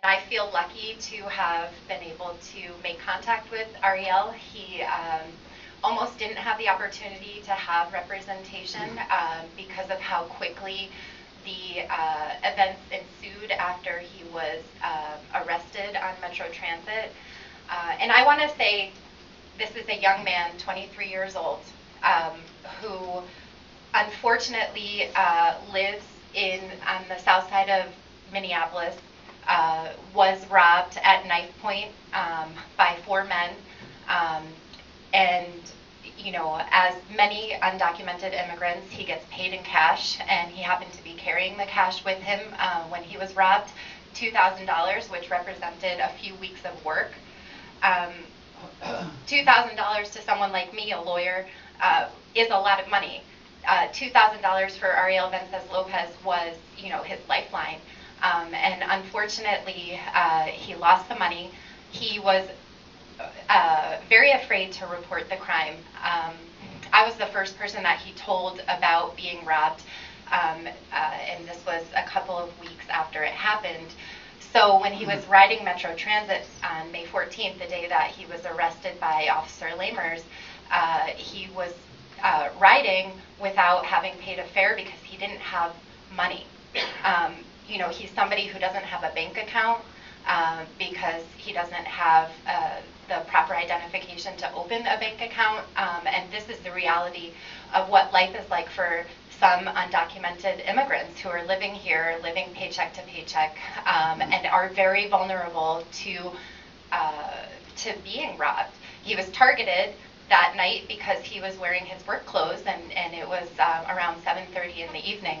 I feel lucky to have been able to make contact with Ariel. He almost didn't have the opportunity to have representation because of how quickly the events ensued after he was arrested on Metro Transit. And I want to say this is a young man, 23 years old, who unfortunately lives on the south side of Minneapolis, was robbed at knife point by 4 men. And, you know, as many undocumented immigrants, he gets paid in cash, and he happened to be carrying the cash with him when he was robbed, $2,000, which represented a few weeks of work. $2,000 to someone like me, a lawyer, is a lot of money. $2,000 for Ariel Vences Lopez was, you know, his lifeline. And unfortunately, he lost the money. He was very afraid to report the crime. I was the first person that he told about being robbed, and this was a couple of weeks after it happened. So when he was riding Metro Transit on May 14th, the day that he was arrested by Officer Lamers, he was riding without having paid a fare because he didn't have money. You know, he's somebody who doesn't have a bank account because he doesn't have the proper identification to open a bank account. And this is the reality of what life is like for some undocumented immigrants who are living here, living paycheck to paycheck, and are very vulnerable to being robbed. He was targeted that night because he was wearing his work clothes, and it was around 7:30 in the evening.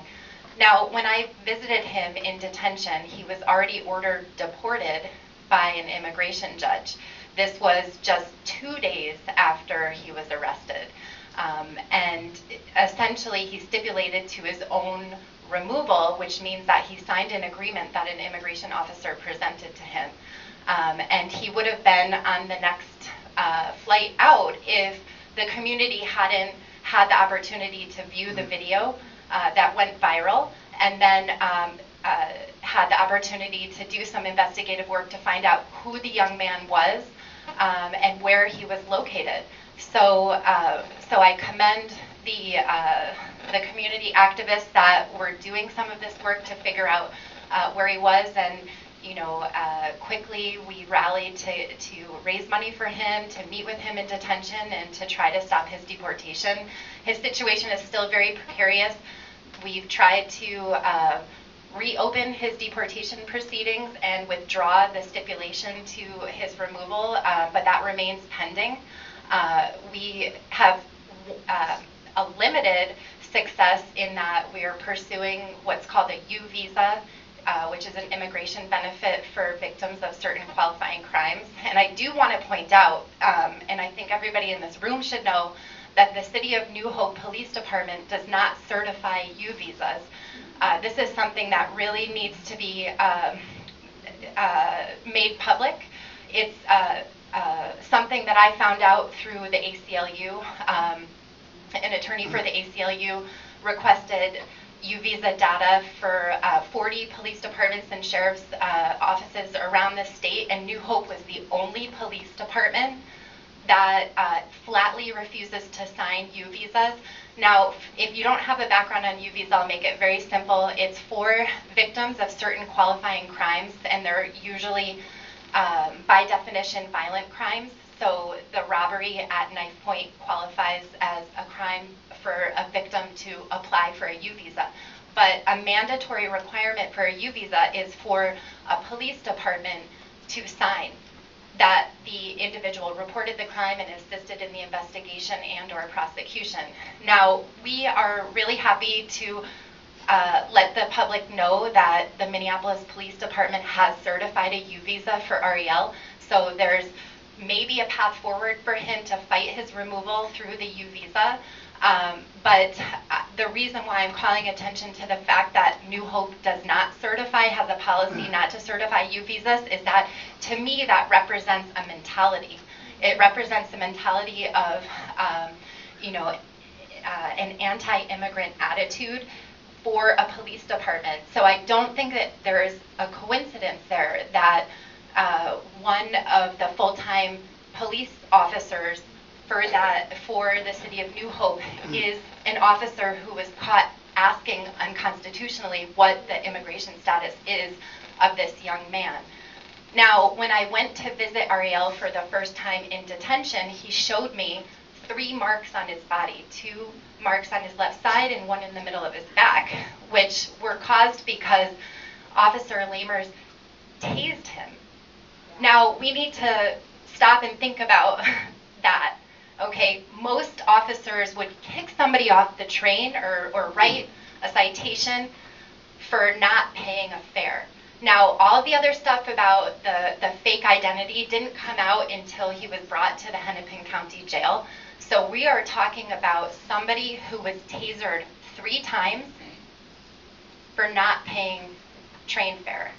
Now, when I visited him in detention, he was already ordered deported by an immigration judge. This was just 2 days after he was arrested. And essentially, he stipulated to his own removal, which means that he signed an agreement that an immigration officer presented to him. And he would have been on the next flight out if the community hadn't had the opportunity to view the video that went viral, and then had the opportunity to do some investigative work to find out who the young man was and where he was located. So, so I commend the community activists that were doing some of this work to figure out where he was, and you know, quickly we rallied to raise money for him, to meet with him in detention, and to try to stop his deportation. His situation is still very precarious. We've tried to reopen his deportation proceedings and withdraw the stipulation to his removal, but that remains pending. We have a limited success in that we are pursuing what's called a U visa, which is an immigration benefit for victims of certain qualifying crimes. And I do want to point out, and I think everybody in this room should know, that the City of New Hope Police Department does not certify U visas. This is something that really needs to be made public. It's something that I found out through the ACLU. An attorney for the ACLU requested U visa data for 40 police departments and sheriff's offices around the state, and New Hope was the only police department that flatly refuses to sign U visas. Now, if you don't have a background on U visa, I'll make it very simple. It's for victims of certain qualifying crimes, and they're usually, by definition, violent crimes. So the robbery at knife point qualifies as a crime for a victim to apply for a U visa. But a mandatory requirement for a U visa is for a police department to sign that the individual reported the crime and assisted in the investigation and or prosecution. Now, we are really happy to let the public know that the Minneapolis Police Department has certified a U visa for Ariel. So there's maybe a path forward for him to fight his removal through the U visa. But the reason why I'm calling attention to the fact that New Hope does not certify, has a policy not to certify U visas, is that to me that represents a mentality. It represents the mentality of, you know, an anti-immigrant attitude for a police department. So I don't think that there is a coincidence there that one of the full-time police officers for the city of New Hope is an officer who was caught asking unconstitutionally what the immigration status is of this young man. Now, when I went to visit Ariel for the first time in detention, he showed me 3 marks on his body, 2 marks on his left side and 1 in the middle of his back, which were caused because Officer Lamers tased him. Now, we need to stop and think about that. Okay, most officers would kick somebody off the train or write a citation for not paying a fare. Now, all the other stuff about the fake identity didn't come out until he was brought to the Hennepin County Jail. So we are talking about somebody who was tasered 3 times for not paying train fare.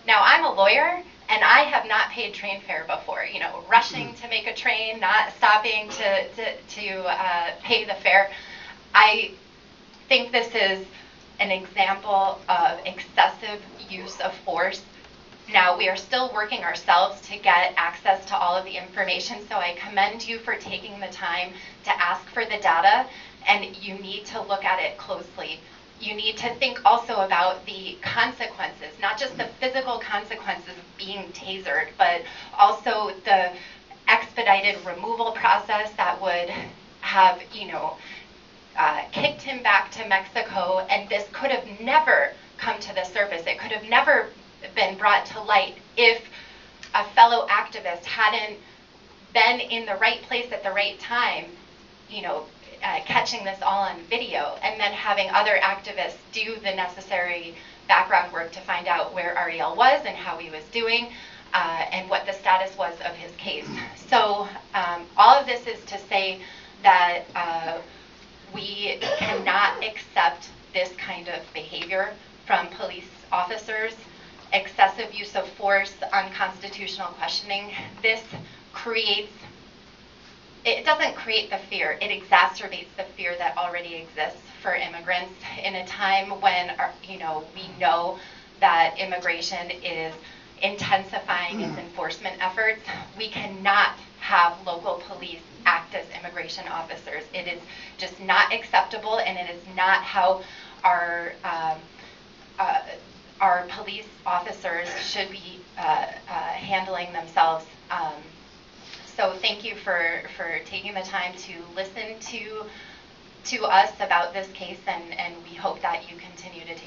Now, I'm a lawyer, and I have not paid train fare before. You know, rushing to make a train, not stopping to pay the fare. I think this is an example of excessive use of force. Now, we are still working ourselves to get access to all of the information, so I commend you for taking the time to ask for the data, and you need to look at it closely. You need to think also about the consequences, not just the physical consequences of being tasered, but also the expedited removal process that would have, kicked him back to Mexico, and this could have never come to the surface. It could have never been brought to light if a fellow activist hadn't been in the right place at the right time, catching this all on video, and then having other activists do the necessary background work to find out where Ariel was and how he was doing, and what the status was of his case. So all of this is to say that we cannot accept this kind of behavior from police officers. Excessive use of force, unconstitutional questioning. This it doesn't create the fear, it exacerbates the fear that already exists for immigrants in a time when we know that immigration is intensifying its enforcement efforts. We cannot have local police act as immigration officers. It is just not acceptable, and it is not how our police officers should be handling themselves. So thank you for taking the time to listen to us about this case, and we hope that you continue to take